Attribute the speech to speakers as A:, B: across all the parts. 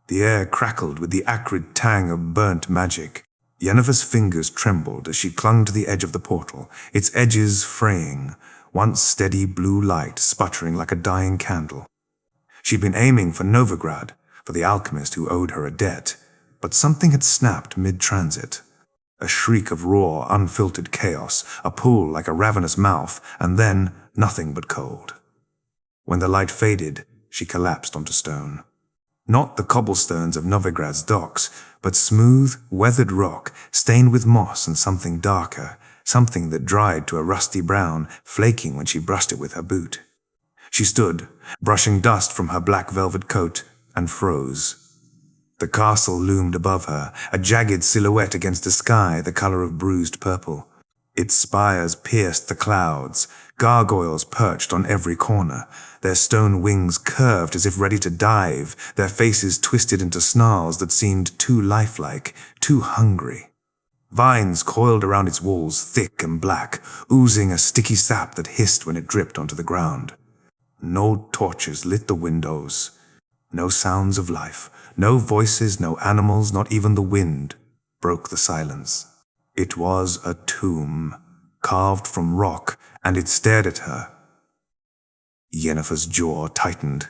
A: The air crackled with the acrid tang of burnt magic. Yennefer's fingers trembled as she clung to the edge of the portal, its edges fraying, once steady blue light sputtering like a dying candle. She'd been aiming for Novigrad, for the alchemist who owed her a debt, but something had snapped mid-transit. A shriek of raw, unfiltered chaos, a pull like a ravenous mouth, and then nothing but cold. When the light faded, she collapsed onto stone. Not the cobblestones of Novigrad's docks, but smooth, weathered rock, stained with moss and something darker, something that dried to a rusty brown, flaking when she brushed it with her boot. She stood, brushing dust from her black velvet coat, and froze. The castle loomed above her, a jagged silhouette against a sky the color of bruised purple. Its spires pierced the clouds, gargoyles perched on every corner, their stone wings curved as if ready to dive, their faces twisted into snarls that seemed too lifelike, too hungry. Vines coiled around its walls, thick and black, oozing a sticky sap that hissed when it dripped onto the ground. No torches lit the windows. No sounds of life, no voices, no animals, not even the wind, broke the silence. It was a tomb, carved from rock, and it stared at her. Yennefer's jaw tightened.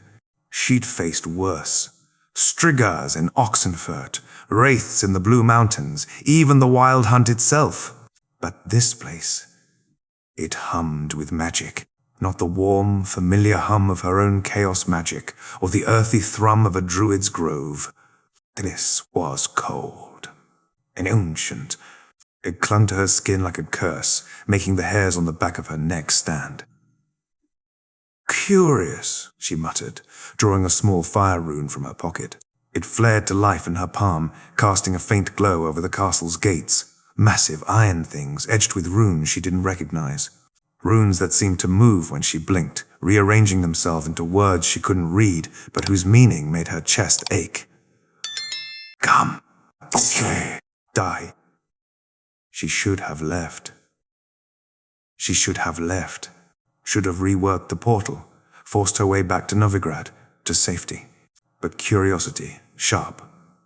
A: She'd faced worse. Striggers in Oxenfurt, wraiths in the Blue Mountains, even the Wild Hunt itself. But this place, it hummed with magic. Not the warm, familiar hum of her own chaos magic, or the earthy thrum of a druid's grove. This was cold. And ancient. It clung to her skin like a curse, making the hairs on the back of her neck stand. "Curious," she muttered, drawing a small fire rune from her pocket. It flared to life in her palm, casting a faint glow over the castle's gates. Massive iron things, edged with runes she didn't recognize. Runes that seemed to move when she blinked, rearranging themselves into words she couldn't read, but whose meaning made her chest ache. "Come. Die." She should have left. She should have left. Should have reworked the portal, forced her way back to Novigrad, to safety. But curiosity, sharp,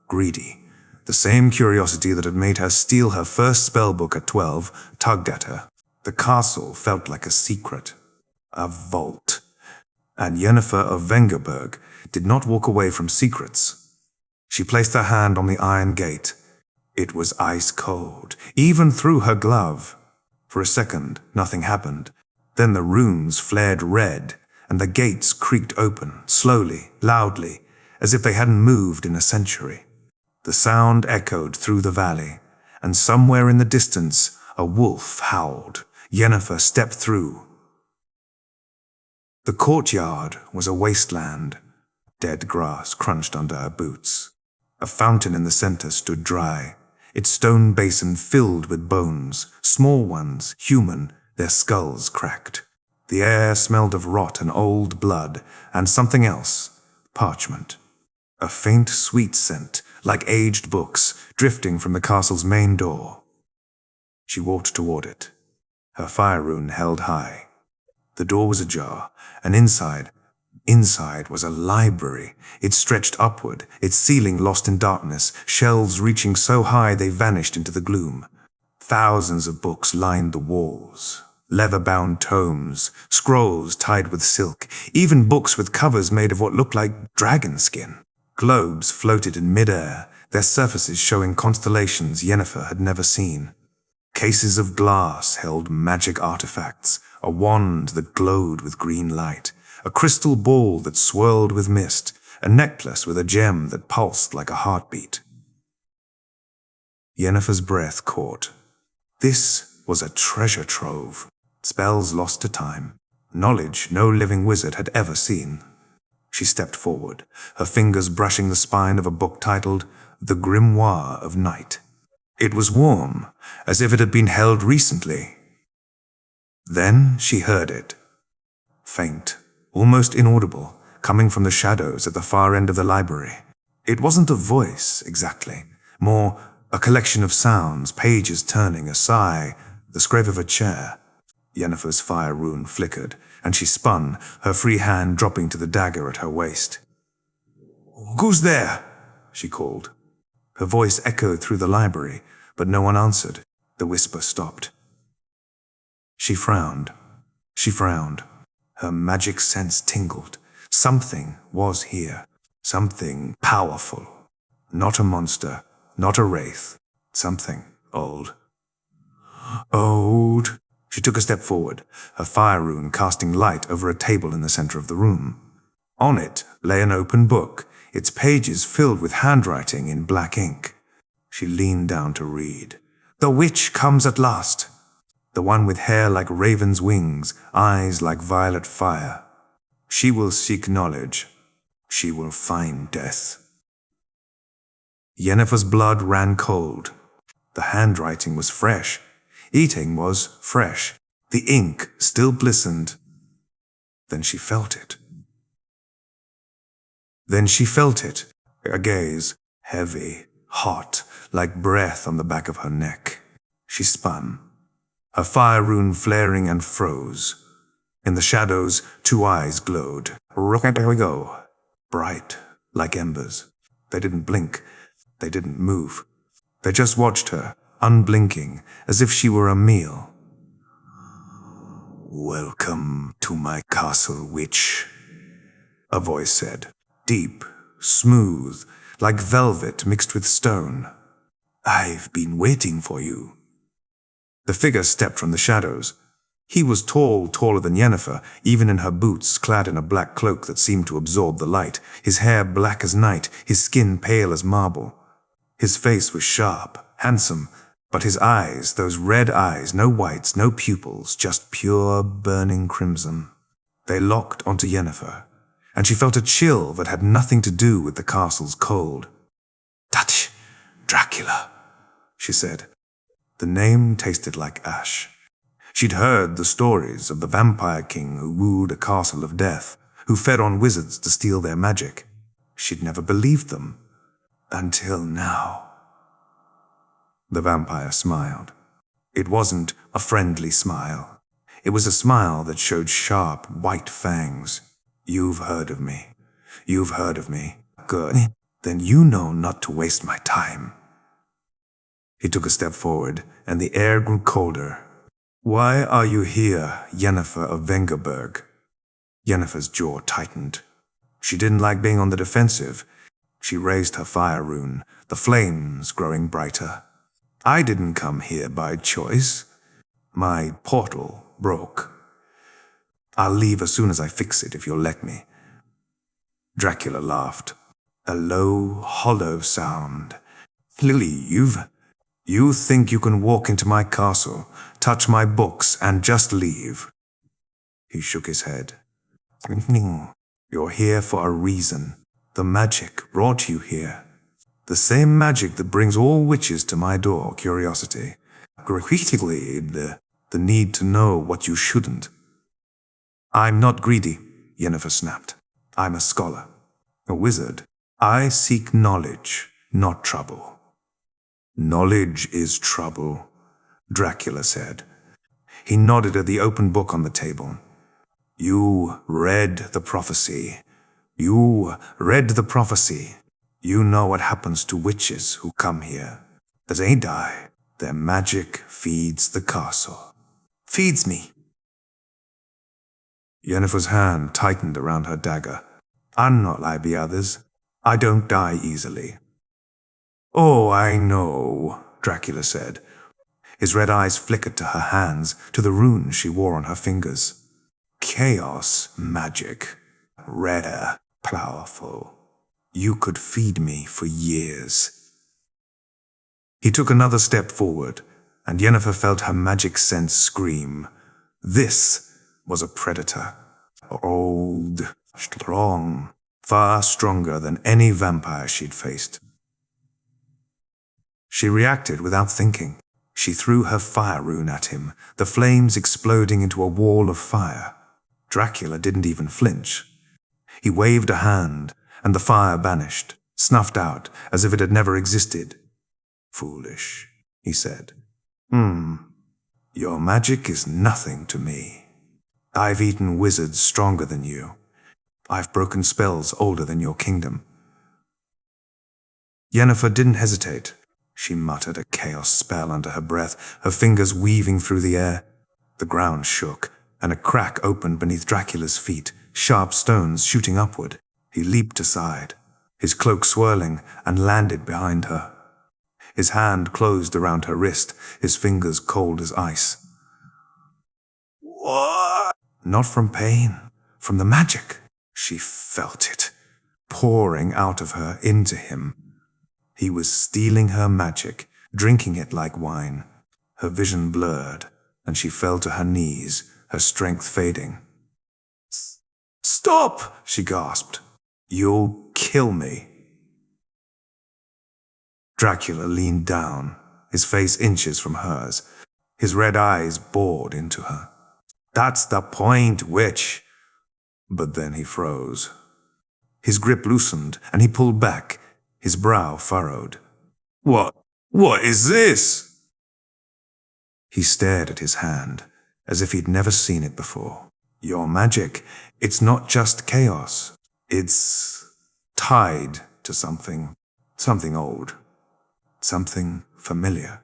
A: greedy, the same curiosity that had made her steal her first spellbook at 12, tugged at her. The castle felt like a secret, a vault. And Yennefer of Vengerberg did not walk away from secrets. She placed her hand on the iron gate. It was ice cold, even through her glove. For a second, nothing happened. Then the runes flared red, and the gates creaked open, slowly, loudly, as if they hadn't moved in a century. The sound echoed through the valley, and somewhere in the distance, a wolf howled. Yennefer stepped through. The courtyard was a wasteland. Dead grass crunched under her boots. A fountain in the center stood dry, its stone basin filled with bones, small ones, human, their skulls cracked. The air smelled of rot and old blood, and something else, parchment. A faint, sweet scent, like aged books, drifting from the castle's main door. She walked toward it, her fire rune held high. The door was ajar, and inside was a library. It stretched upward, its ceiling lost in darkness, shelves reaching so high they vanished into the gloom. Thousands of books lined the walls. Leather-bound tomes, scrolls tied with silk, even books with covers made of what looked like dragon skin. Globes floated in mid-air, their surfaces showing constellations Yennefer had never seen. Cases of glass held magic artifacts, a wand that glowed with green light, a crystal ball that swirled with mist, a necklace with a gem that pulsed like a heartbeat. Yennefer's breath caught. This was a treasure trove. Spells lost to time. Knowledge no living wizard had ever seen. She stepped forward, her fingers brushing the spine of a book titled The Grimoire of Night. It was warm, as if it had been held recently. Then she heard it. Faint, almost inaudible, coming from the shadows at the far end of the library. It wasn't a voice, exactly. More a collection of sounds, pages turning, a sigh, the scrape of a chair. Yennefer's fire rune flickered, and she spun, her free hand dropping to the dagger at her waist. "Who's there?" she called. Her voice echoed through the library, but no one answered. The whisper stopped. She frowned. She frowned. Her magic sense tingled. Something was here. Something powerful. Not a monster, not a wraith. Something old. Old. She took a step forward, her fire rune casting light over a table in the center of the room. On it lay an open book, its pages filled with handwriting in black ink. She leaned down to read. The witch comes at last. The one with hair like raven's wings, eyes like violet fire. She will seek knowledge. She will find death. Yennefer's blood ran cold. The handwriting was fresh. Eating was fresh. The ink still glistened. Then she felt it. A gaze, heavy, hot, like breath on the back of her neck. She spun, her fire rune flaring and froze. In the shadows, 2 eyes glowed. There we go. Bright, like embers. They didn't blink. They didn't move. They just watched her, unblinking, as if she were a meal. Welcome to my castle, witch, a voice said. Deep, smooth, like velvet mixed with stone. I've been waiting for you. The figure stepped from the shadows. He was tall, taller than Yennefer, even in her boots, clad in a black cloak that seemed to absorb the light, his hair black as night, his skin pale as marble. His face was sharp, handsome, but his eyes, those red eyes, no whites, no pupils, just pure, burning crimson. They locked onto Yennefer, and she felt a chill that had nothing to do with the castle's cold. Touch, Dracula, she said. The name tasted like ash. She'd heard the stories of the vampire king who wooed a castle of death, who fed on wizards to steal their magic. She'd never believed them. Until now. The vampire smiled. It wasn't a friendly smile. It was a smile that showed sharp, white fangs. You've heard of me. You've heard of me. Good. Then you know not to waste my time. He took a step forward, and the air grew colder. Why are you here, Yennefer of Vengerberg? Yennefer's jaw tightened. She didn't like being on the defensive. She raised her fire rune, the flames growing brighter. I didn't come here by choice. My portal broke. I'll leave as soon as I fix it if you'll let me. Dracula laughed. A low, hollow sound. Leave? You think you can walk into my castle, touch my books, and just leave? He shook his head. You're here for a reason. The magic brought you here. The same magic that brings all witches to my door, curiosity. Critically, the need to know what you shouldn't. I'm not greedy, Yennefer snapped. I'm a scholar, a wizard. I seek knowledge, not trouble. Knowledge is trouble, Dracula said. He nodded at the open book on the table. You read the prophecy. You read the prophecy. You know what happens to witches who come here. As they die, their magic feeds the castle. Feeds me. Yennefer's hand tightened around her dagger. I'm not like the others. I don't die easily. Oh, I know, Dracula said. His red eyes flickered to her hands, to the runes she wore on her fingers. Chaos magic. Rare, powerful. You could feed me for years. He took another step forward, and Yennefer felt her magic sense scream. This was a predator. Old, strong, far stronger than any vampire she'd faced. She reacted without thinking. She threw her fire rune at him, the flames exploding into a wall of fire. Dracula didn't even flinch. He waved a hand, and the fire vanished, snuffed out as if it had never existed. Foolish, he said. Your magic is nothing to me. I've eaten wizards stronger than you. I've broken spells older than your kingdom. Yennefer didn't hesitate. She muttered a chaos spell under her breath, her fingers weaving through the air. The ground shook, and a crack opened beneath Dracula's feet, sharp stones shooting upward. He leaped aside, his cloak swirling, and landed behind her. His hand closed around her wrist, his fingers cold as ice. What? Not from pain, from the magic. She felt it, pouring out of her into him. He was stealing her magic, drinking it like wine. Her vision blurred, and she fell to her knees, her strength fading. Stop! She gasped. You'll kill me. Dracula leaned down, his face inches from hers, his red eyes bored into her. That's the point, witch. But then he froze. His grip loosened, and he pulled back, his brow furrowed. What is this? He stared at his hand, as if he'd never seen it before. Your magic, it's not just chaos. It's tied to something old, something familiar.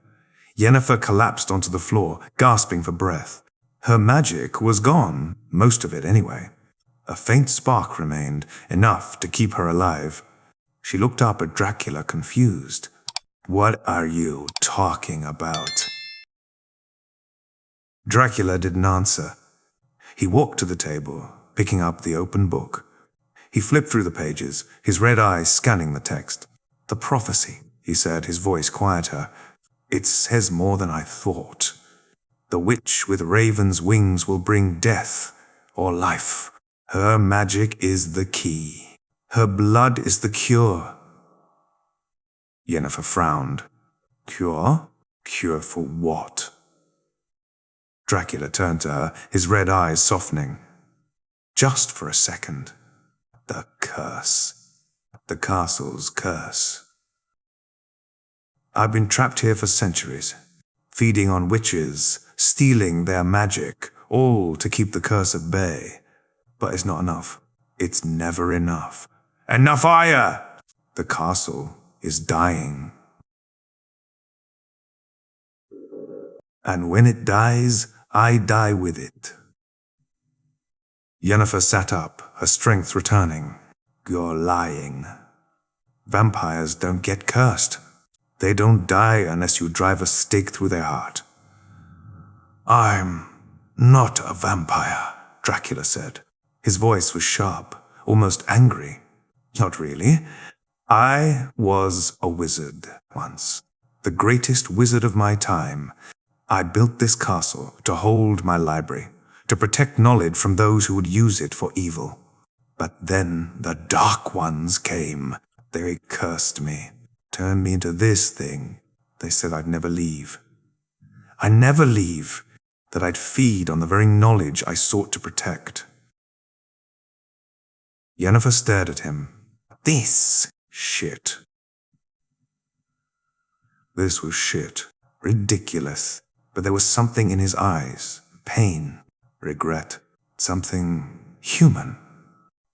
A: Yennefer collapsed onto the floor, gasping for breath. Her magic was gone, most of it anyway. A faint spark remained, enough to keep her alive. She looked up at Dracula, confused. What are you talking about? Dracula didn't answer. He walked to the table, picking up the open book. He flipped through the pages, his red eyes scanning the text. The prophecy, he said, his voice quieter. It says more than I thought. The witch with raven's wings will bring death or life. Her magic is the key. Her blood is the cure. Yennefer frowned. Cure? Cure for what? Dracula turned to her, his red eyes softening. Just for a second. The curse. The castle's curse. I've been trapped here for centuries, feeding on witches, stealing their magic, all to keep the curse at bay. But it's not enough. It's never enough. Enough fire! The castle is dying. And when it dies, I die with it. Yennefer sat up, her strength returning. You're lying. Vampires don't get cursed. They don't die unless you drive a stake through their heart. I'm not a vampire, Dracula said. His voice was sharp, almost angry. Not really. I was a wizard once, the greatest wizard of my time. I built this castle to hold my library, to protect knowledge from those who would use it for evil. But then the Dark Ones came. They cursed me, turned me into this thing. They said I'd never leave. I'd never leave, that I'd feed on the very knowledge I sought to protect. Yennefer stared at him. This shit. This was shit. Ridiculous. But there was something in his eyes. Pain. Regret. Something human.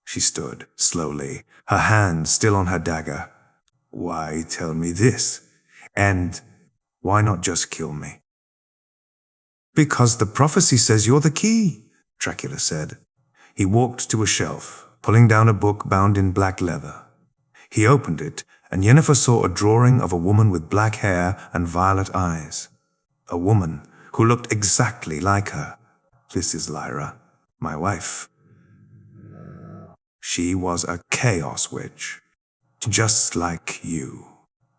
A: She stood, slowly, her hand still on her dagger. Why tell me this? And why not just kill me? Because the prophecy says you're the key, Dracula said. He walked to a shelf, pulling down a book bound in black leather. He opened it, and Yennefer saw a drawing of a woman with black hair and violet eyes. A woman who looked exactly like her. This is Lyra, my wife. She was a chaos witch, just like you.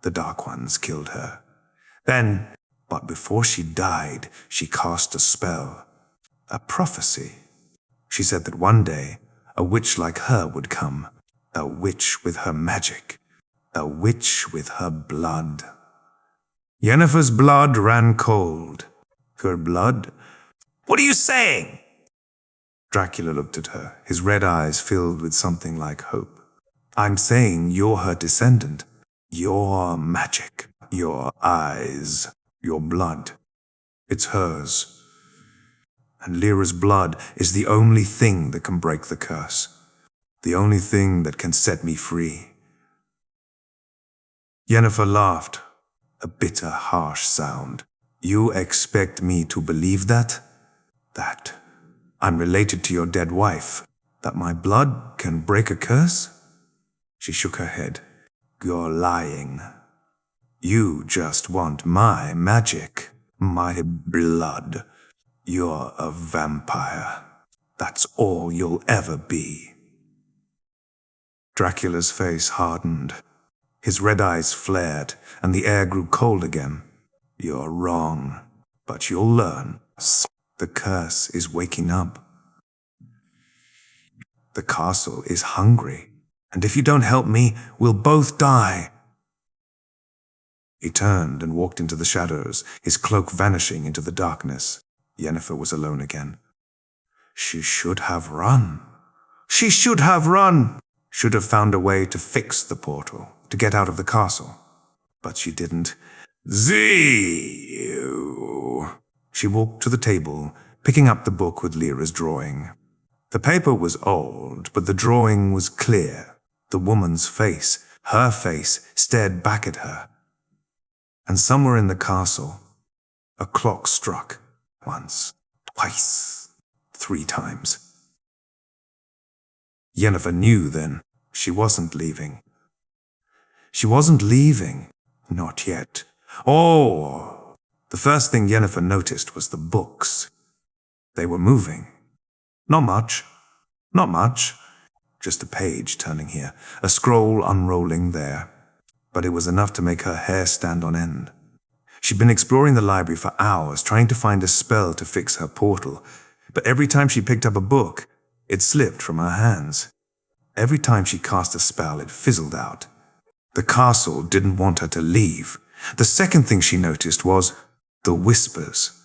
A: The Dark Ones killed her. But before she died, she cast a spell, a prophecy. She said that one day, a witch like her would come, a witch with her magic, a witch with her blood. Yennefer's blood ran cold. Her blood? What are you saying? Dracula looked at her, his red eyes filled with something like hope. I'm saying you're her descendant. Your magic, your eyes, your blood. It's hers. And Lyra's blood is the only thing that can break the curse. The only thing that can set me free. Yennefer laughed, a bitter, harsh sound. You expect me to believe that? That I'm related to your dead wife? That my blood can break a curse? She shook her head. You're lying. You just want my magic, my blood. You're a vampire. That's all you'll ever be. Dracula's face hardened. His red eyes flared, and the air grew cold again. You're wrong, but you'll learn. The curse is waking up. The castle is hungry, and if you don't help me, we'll both die. He turned and walked into the shadows, his cloak vanishing into the darkness. Yennefer was alone again. She should have run. She should have run! Should have found a way to fix the portal, to get out of the castle. But she didn't. She walked to the table, picking up the book with Lyra's drawing. The paper was old, but the drawing was clear. The woman's face, her face, stared back at her. And somewhere in the castle, a clock struck. Once, twice, 3 times. Yennefer knew then she wasn't leaving. She wasn't leaving. Not yet. Oh! The first thing Yennefer noticed was the books. They were moving. Not much. Not much. Just a page turning here, a scroll unrolling there. But it was enough to make her hair stand on end. She'd been exploring the library for hours, trying to find a spell to fix her portal. But every time she picked up a book, it slipped from her hands. Every time she cast a spell, it fizzled out. The castle didn't want her to leave. The second thing she noticed was the whispers.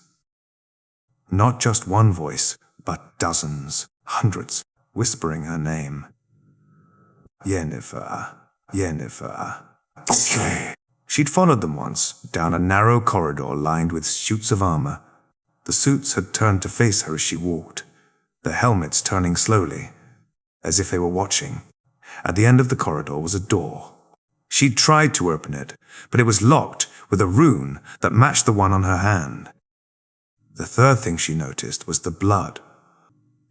A: Not just one voice, but dozens, hundreds, whispering her name. Yennefer, Yennefer. She'd followed them once, down a narrow corridor lined with suits of armor. The suits had turned to face her as she walked, their helmets turning slowly, as if they were watching. At the end of the corridor was a door. She'd tried to open it, but it was locked with a rune that matched the one on her hand. The third thing she noticed was the blood.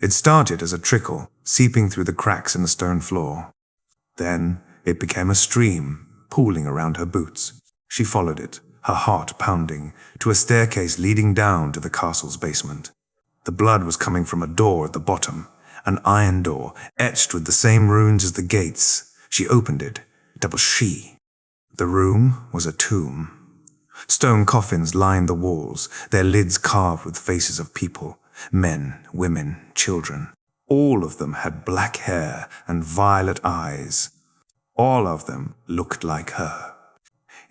A: It started as a trickle, seeping through the cracks in the stone floor. Then it became a stream, pooling around her boots. She followed it, her heart pounding, to a staircase leading down to the castle's basement. The blood was coming from a door at the bottom, an iron door, etched with the same runes as the gates. She opened it. It was she. The room was a tomb. Stone coffins lined the walls, their lids carved with faces of people, men, women, children. All of them had black hair and violet eyes. All of them looked like her.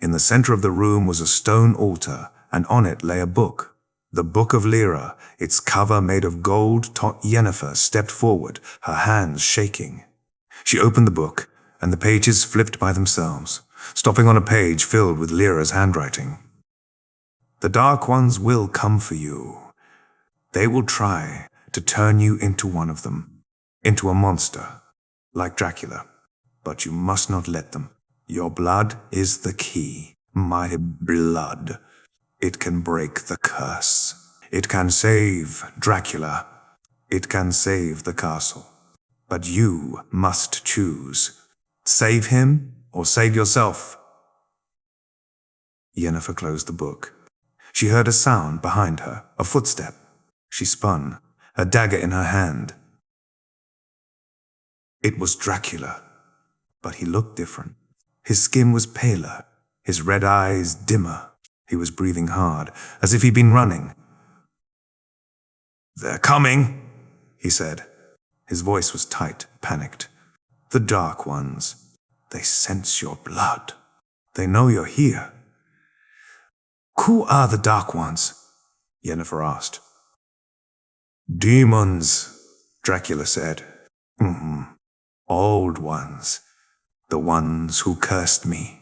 A: In the center of the room was a stone altar, and on it lay a book. The Book of Lyra, its cover made of gold. Yennefer stepped forward, her hands shaking. She opened the book, and the pages flipped by themselves, stopping on a page filled with Lyra's handwriting. The Dark Ones will come for you. They will try to turn you into one of them, into a monster, like Dracula. But you must not let them. Your blood is the key. My blood. It can break the curse. It can save Dracula. It can save the castle. But you must choose. Save him or save yourself. Yennefer closed the book. She heard a sound behind her, a footstep. She spun, a dagger in her hand. It was Dracula, but he looked different. His skin was paler, his red eyes dimmer. He was breathing hard, as if he'd been running. "They're coming," he said. His voice was tight, panicked. "The Dark Ones. They sense your blood. They know you're here." "Who are the Dark Ones?" Yennefer asked. "Demons," Dracula said. Old ones. The ones who cursed me.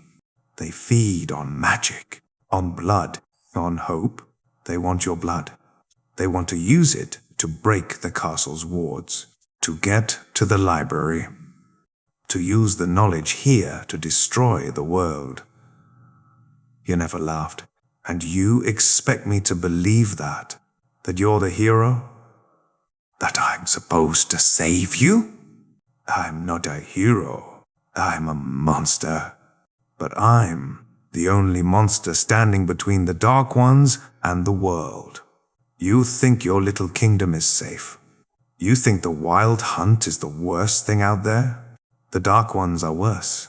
A: They feed on magic, on blood, on hope. They want your blood. They want to use it to break the castle's wards, to get to the library, to use the knowledge here to destroy the world. Yennefer laughed. And you expect me to believe that? That you're the hero? That I'm supposed to save you? I'm not a hero. I'm a monster. But I'm the only monster standing between the Dark Ones and the world. You think your little kingdom is safe. You think the wild hunt is the worst thing out there? The Dark Ones are worse.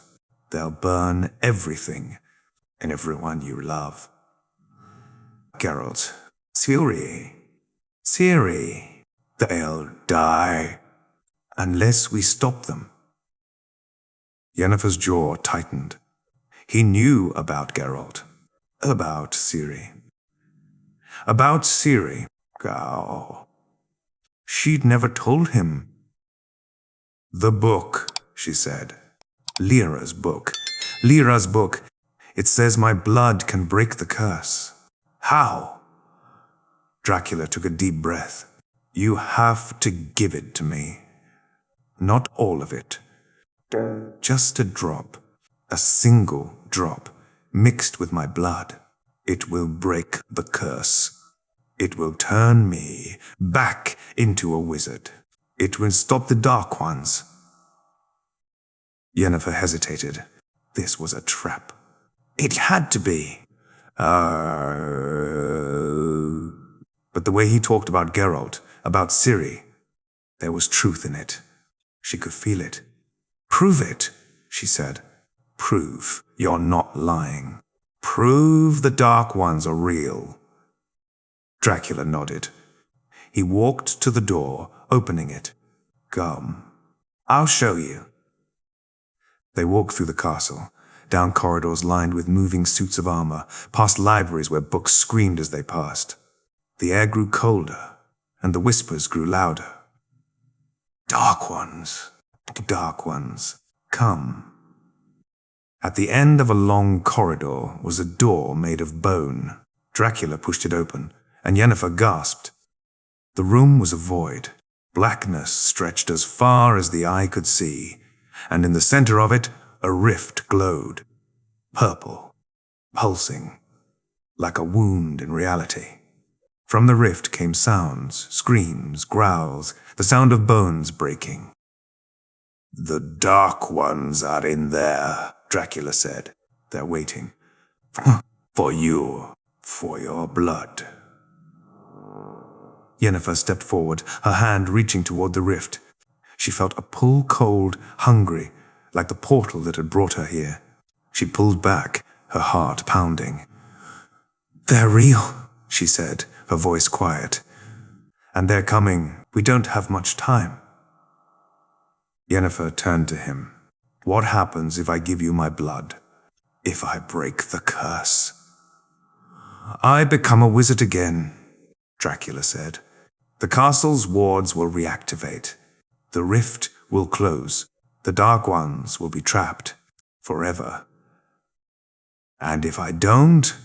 A: They'll burn everything and everyone you love. Geralt, Ciri, they'll die unless we stop them. Yennefer's jaw tightened. He knew about Geralt, about Ciri. About Ciri, oh, she'd never told him. The book, she said. Lyra's book. Lyra's book. It says my blood can break the curse. How? Dracula took a deep breath. You have to give it to me. Not all of it. Just a drop. A single drop. Mixed with my blood. It will break the curse. It will turn me back into a wizard. It will stop the Dark Ones. Yennefer hesitated. This was a trap. It had to be. But the way he talked about Geralt, about Ciri, there was truth in it. She could feel it. Prove it, she said. Prove you're not lying. Prove the Dark Ones are real. Dracula nodded. He walked to the door, opening it. Come, I'll show you. They walked through the castle, down corridors lined with moving suits of armor, past libraries where books screamed as they passed. The air grew colder, and the whispers grew louder. Dark Ones, come. At the end of a long corridor was a door made of bone. Dracula pushed it open, and Yennefer gasped. The room was a void. Blackness stretched as far as the eye could see, and in the center of it, a rift glowed. Purple, pulsing, like a wound in reality. From the rift came sounds, screams, growls, the sound of bones breaking. The Dark Ones are in there, Dracula said. They're waiting. For you, for your blood. Yennefer stepped forward, her hand reaching toward the rift. She felt a pull cold, hungry, like the portal that had brought her here. She pulled back, her heart pounding. They're real, she said, her voice quiet. And they're coming. We don't have much time. Yennefer turned to him. What happens if I give you my blood? If I break the curse? I become a wizard again, Dracula said. The castle's wards will reactivate. The rift will close. The Dark Ones will be trapped forever. And if I don't,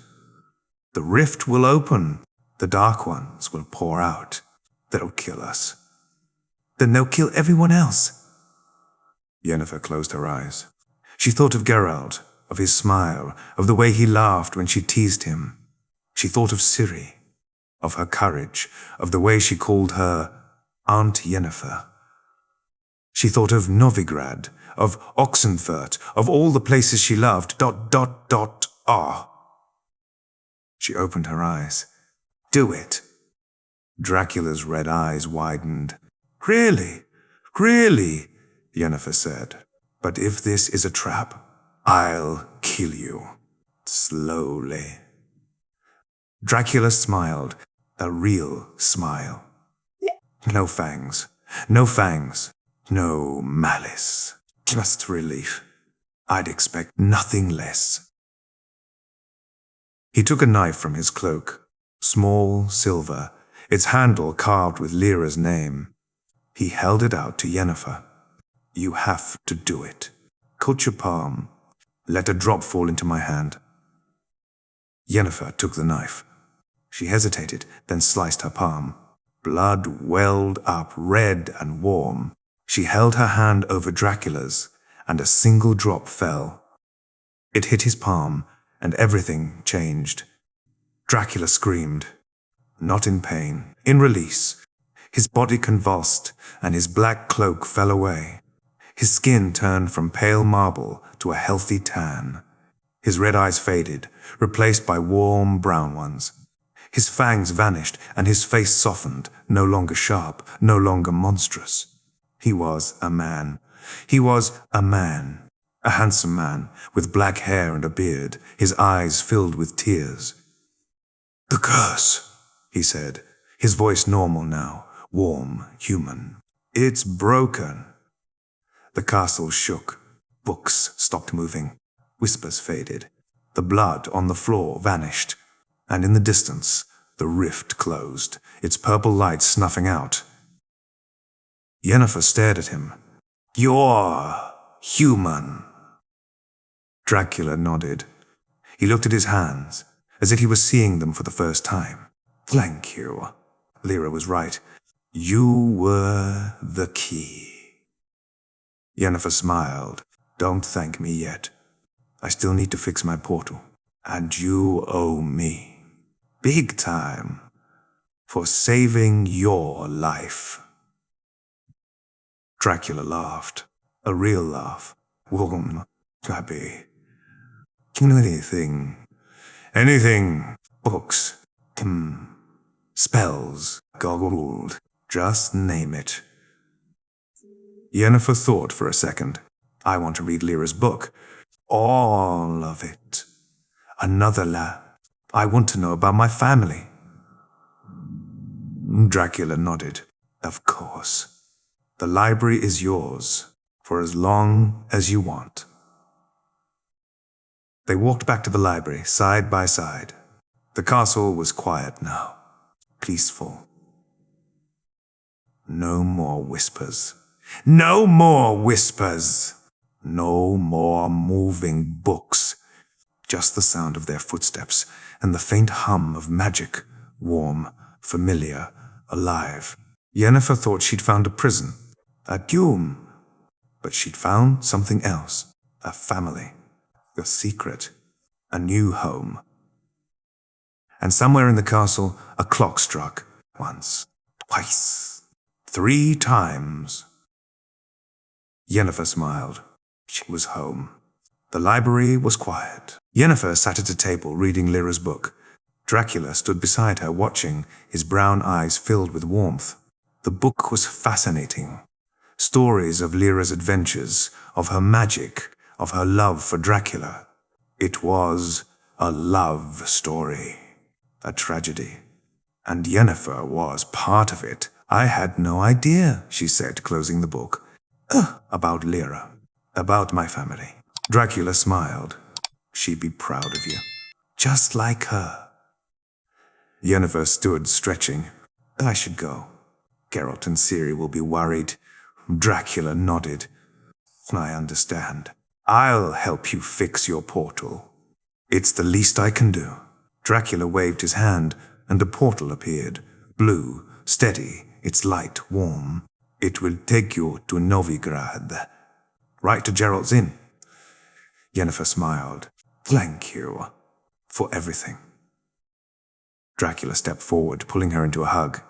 A: the rift will open. The Dark Ones will pour out. They'll kill us. Then they'll kill everyone else. Yennefer closed her eyes. She thought of Geralt, of his smile, of the way he laughed when she teased him. She thought of Ciri, of her courage, of the way she called her Aunt Yennefer. She thought of Novigrad, of Oxenfurt, of all the places she loved, ... She opened her eyes. Do it. Dracula's red eyes widened. Really? Really? Yennefer said. But if this is a trap, I'll kill you. Slowly. Dracula smiled, a real smile. No fangs. No fangs. No malice. Just relief. I'd expect nothing less. He took a knife from his cloak. Small, silver, its handle carved with Lyra's name. He held it out to Yennefer. You have to do it. Cut your palm. Let a drop fall into my hand. Yennefer took the knife. She hesitated, then sliced her palm. Blood welled up, red and warm. She held her hand over Dracula's, and a single drop fell. It hit his palm, and everything changed. Dracula screamed, not in pain, in release. His body convulsed, and his black cloak fell away. His skin turned from pale marble to a healthy tan. His red eyes faded, replaced by warm brown ones. His fangs vanished, and his face softened, no longer sharp, no longer monstrous. He was a man. He was a man. A handsome man, with black hair and a beard, his eyes filled with tears. "The curse," he said, his voice normal now, warm, human. "It's broken." The castle shook. Books stopped moving. Whispers faded. The blood on the floor vanished. And in the distance, the rift closed, its purple light snuffing out. Yennefer stared at him. "You're human." Dracula nodded. He looked at his hands, as if he was seeing them for the first time. "Thank you." Lyra was right. "You were the key." Yennefer smiled. "Don't thank me yet. I still need to fix my portal. And you owe me. Big time. For saving your life." Dracula laughed. A real laugh. Warm, happy. Anything. Books. Spells. Goggled. Just name it. Yennefer thought for a second. "I want to read Lyra's book. All of it. Another I want to know about my family." Dracula nodded. "Of course. The library is yours, for as long as you want." They walked back to the library, side by side. The castle was quiet now, peaceful. No more whispers. No more whispers! No more moving books. Just the sound of their footsteps and the faint hum of magic, warm, familiar, alive. Yennefer thought she'd found a prison, a tomb, but she'd found something else, a family, a secret, a new home. And somewhere in the castle, a clock struck, once, twice, 3 times. Yennefer smiled. She was home. The library was quiet. Yennefer sat at a table reading Lyra's book. Dracula stood beside her, watching, his brown eyes filled with warmth. The book was fascinating. Stories of Lyra's adventures, of her magic, of her love for Dracula. It was a love story, a tragedy. And Yennefer was part of it. "I had no idea," she said, closing the book. "About Lyra. About my family." Dracula smiled. "She'd be proud of you. Just like her." Yennefer stood, stretching. "I should go. Geralt and Ciri will be worried." Dracula nodded. "I understand. I'll help you fix your portal. It's the least I can do." Dracula waved his hand, and a portal appeared, blue, steady, its light warm. "It will take you to Novigrad. Right to Geralt's Inn." Yennefer smiled. "Thank you for everything." Dracula stepped forward, pulling her into a hug.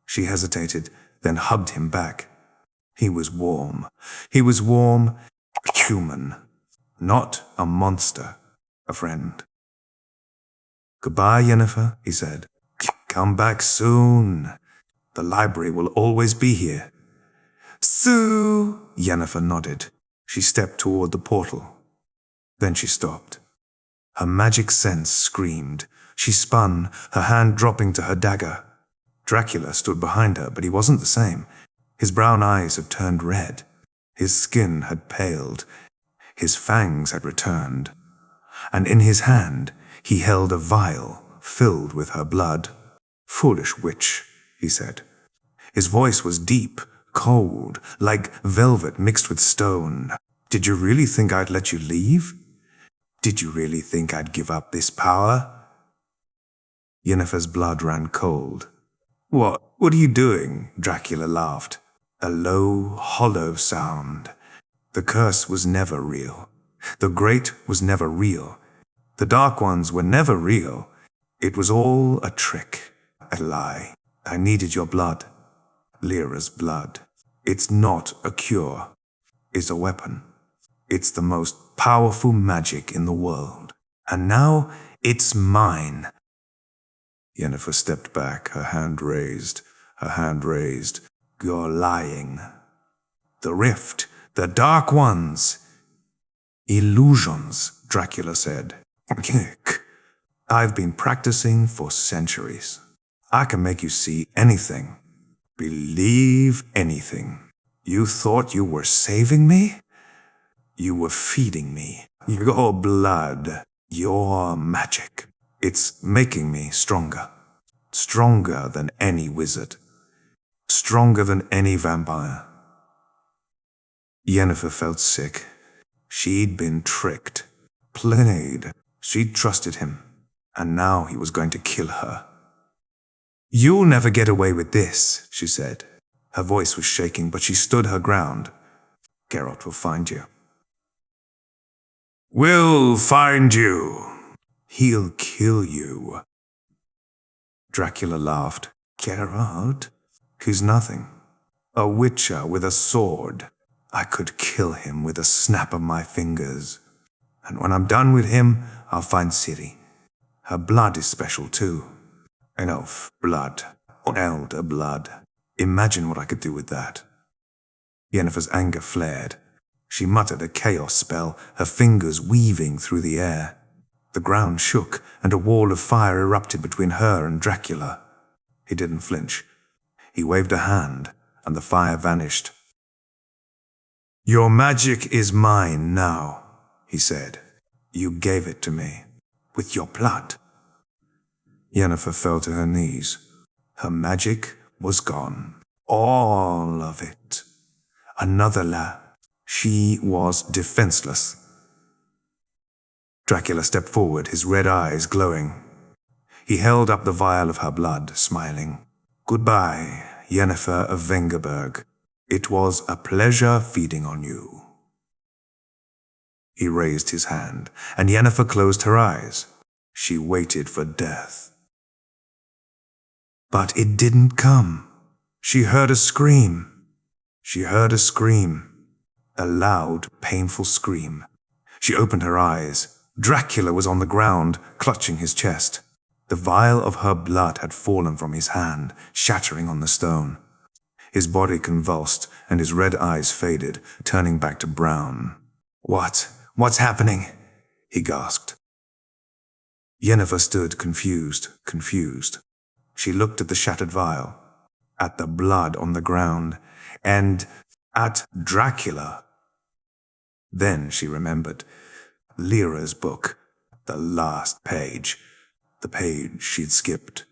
A: She hesitated, then hugged him back. He was warm. He was warm, human. Not a monster, a friend. "Goodbye, Yennefer," he said. "Come back soon. The library will always be here." "Sue!" Yennefer nodded. She stepped toward the portal. Then she stopped. Her magic sense screamed. She spun, her hand dropping to her dagger. Dracula stood behind her, but he wasn't the same. His brown eyes had turned red. His skin had paled. His fangs had returned. And in his hand, he held a vial filled with her blood. "Foolish witch," he said. His voice was deep, cold, like velvet mixed with stone. "Did you really think I'd let you leave? Did you really think I'd give up this power?" Yennefer's blood ran cold. What are you doing?" Dracula laughed. A low, hollow sound. The curse was never real. The great was never real. The Dark Ones were never real. It was all a trick, a lie. I needed your blood. Lyra's blood. It's not a cure. It's a weapon. It's the most powerful magic in the world. And now it's mine. Yennefer stepped back, her hand raised. You're lying. The rift, the Dark Ones. Illusions, Dracula said. I've been practicing for centuries. I can make you see anything. Believe anything. You thought you were saving me? You were feeding me. Your blood. Your magic. It's making me stronger. Stronger than any wizard. Stronger than any vampire. Yennefer felt sick. She'd been tricked. Played. She'd trusted him. And now he was going to kill her. You'll never get away with this, she said. Her voice was shaking, but she stood her ground. Geralt will find you. We'll find you. He'll kill you. Dracula laughed. Geralt? He's nothing. A witcher with a sword. I could kill him with a snap of my fingers. And when I'm done with him, I'll find Ciri. Her blood is special too. An elf blood. An elder blood. Imagine what I could do with that. Yennefer's anger flared. She muttered a chaos spell, her fingers weaving through the air. The ground shook, and a wall of fire erupted between her and Dracula. He didn't flinch. He waved a hand, and the fire vanished. Your magic is mine now, he said. You gave it to me. With your blood. Yennefer fell to her knees. Her magic was gone. All of it. Another lie. She was defenseless. Dracula stepped forward, his red eyes glowing. He held up the vial of her blood, smiling. Goodbye, Yennefer of Vengerberg. It was a pleasure feeding on you. He raised his hand, and Yennefer closed her eyes. She waited for death. But it didn't come. She heard a scream. She heard a scream. A loud, painful scream. She opened her eyes. Dracula was on the ground, clutching his chest. The vial of her blood had fallen from his hand, shattering on the stone. His body convulsed, and his red eyes faded, turning back to brown. What's happening? He gasped. Yennefer stood confused. She looked at the shattered vial, at the blood on the ground, and at Dracula. Then she remembered Lyra's book, the last page, the page she'd skipped.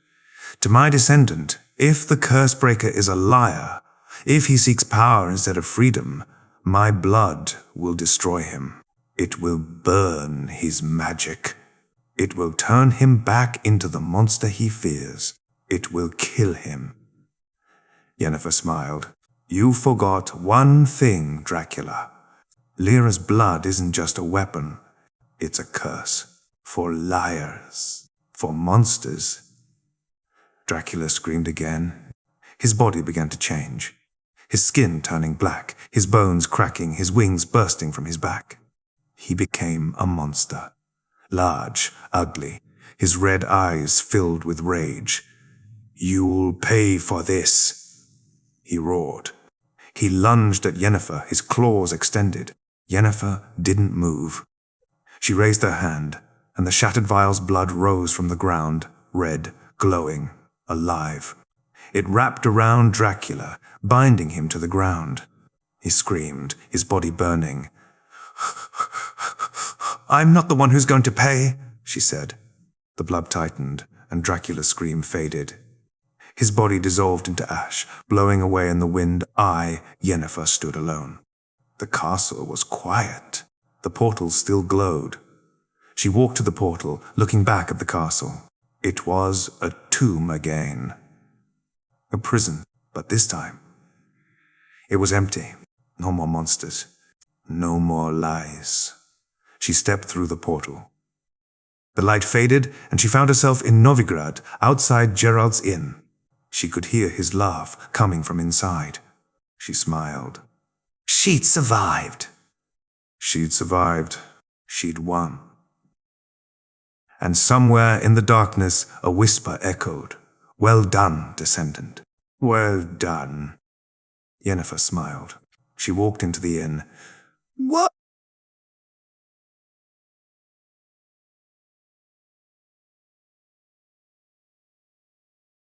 A: To my descendant, if the Cursebreaker is a liar, if he seeks power instead of freedom, my blood will destroy him. It will burn his magic. It will turn him back into the monster he fears. It will kill him. Yennefer smiled. You forgot one thing, Dracula. Lyra's blood isn't just a weapon. It's a curse. For liars. For monsters. Dracula screamed again. His body began to change. His skin turning black, his bones cracking, his wings bursting from his back. He became a monster. Large, ugly, his red eyes filled with rage. You'll pay for this, he roared. He lunged at Yennefer, his claws extended. Yennefer didn't move. She raised her hand, and the shattered vial's blood rose from the ground, red, glowing, alive. It wrapped around Dracula, binding him to the ground. He screamed, his body burning. I'm not the one who's going to pay, she said. The blood tightened, and Dracula's scream faded. His body dissolved into ash, blowing away in the wind. I, Yennefer, stood alone. The castle was quiet. The portal still glowed. She walked to the portal, looking back at the castle. It was a tomb again. A prison, but this time it was empty. No more monsters. No more lies. She stepped through the portal. The light faded, and she found herself in Novigrad, outside Gerald's inn. She could hear his laugh coming from inside. She smiled. She'd survived. She'd survived. She'd won. And somewhere in the darkness, a whisper echoed. Well done, descendant. Well done. Yennefer smiled. She walked into the inn. What?